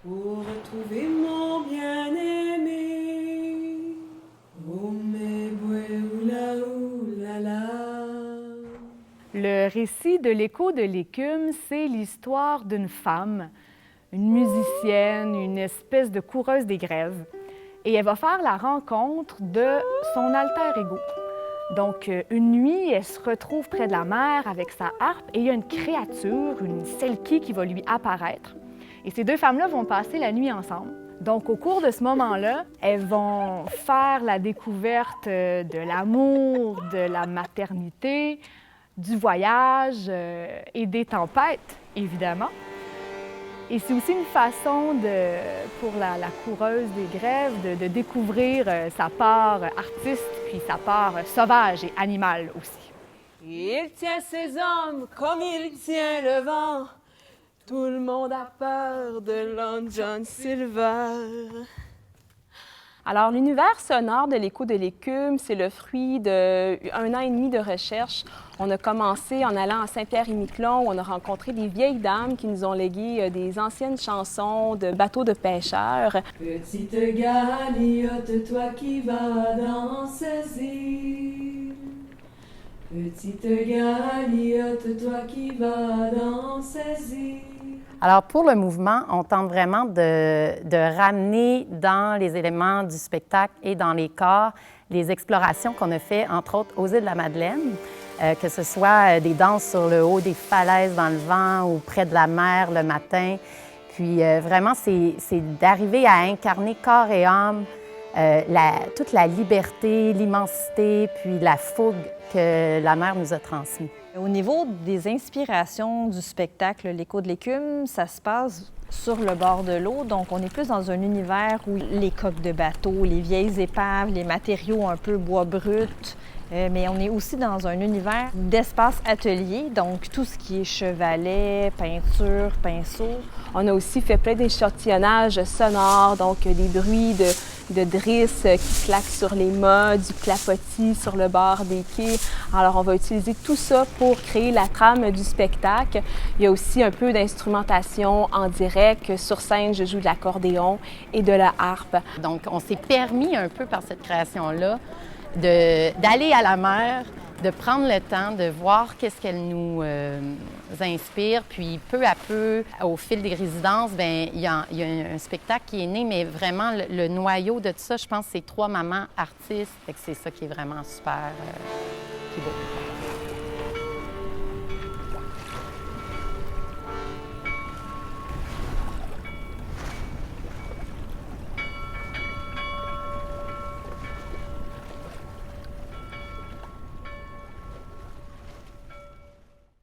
Pour retrouver mon bien-aimé. Oh, mais oula, oulala. Le récit de l'écho de l'écume, c'est l'histoire d'une femme, une musicienne, une espèce de coureuse des grèves. Et elle va faire la rencontre de son alter ego. Donc, une nuit, elle se retrouve près de la mer avec sa harpe et il y a une créature, une selkie qui va lui apparaître. Et ces deux femmes-là vont passer la nuit ensemble. Donc, au cours de ce moment-là, elles vont faire la découverte de l'amour, de la maternité, du voyage et des tempêtes, évidemment. Et c'est aussi une façon pour la coureuse des grèves de découvrir sa part artiste puis sa part sauvage et animale aussi. Il tient ses hommes comme il tient le vent. Tout le monde a peur de Long John Silver. Alors, l'univers sonore de l'écho de l'écume, c'est le fruit d'un an et demi de recherche. On a commencé en allant à Saint-Pierre-et-Miquelon, où on a rencontré des vieilles dames qui nous ont légué des anciennes chansons de bateaux de pêcheurs. Petite galiote, toi qui vas dans ces îles. Petite galiote, toi qui vas dans ces îles. Alors, pour le mouvement, on tente vraiment de ramener dans les éléments du spectacle et dans les corps les explorations qu'on a fait, entre autres, aux îles de la Madeleine, que ce soit des danses sur le haut des falaises dans le vent ou près de la mer le matin. Puis vraiment, c'est d'arriver à incarner corps et âme toute la liberté, l'immensité, puis la fougue que la mer nous a transmise. Au niveau des inspirations du spectacle L'écho de l'écume, ça se passe sur le bord de l'eau, donc on est plus dans un univers où les coques de bateaux, les vieilles épaves, les matériaux un peu bois brut, mais on est aussi dans un univers d'espace atelier, donc tout ce qui est chevalet, peinture, pinceau. On a aussi fait plein d'échantillonnages sonores, donc des bruits de drisse qui claquent sur les mâts, du clapotis sur le bord des quais. Alors, on va utiliser tout ça pour créer la trame du spectacle. Il y a aussi un peu d'instrumentation en direct. Sur scène, je joue de l'accordéon et de la harpe. Donc, on s'est permis un peu par cette création-là d'aller à la mer, de prendre le temps de voir qu'est-ce qu'elle nous inspire. Puis peu à peu, au fil des résidences, bien, il y a un spectacle qui est né, mais vraiment le noyau de tout ça, je pense, c'est 3 mamans artistes. Fait que c'est ça qui est vraiment super, qui est beau.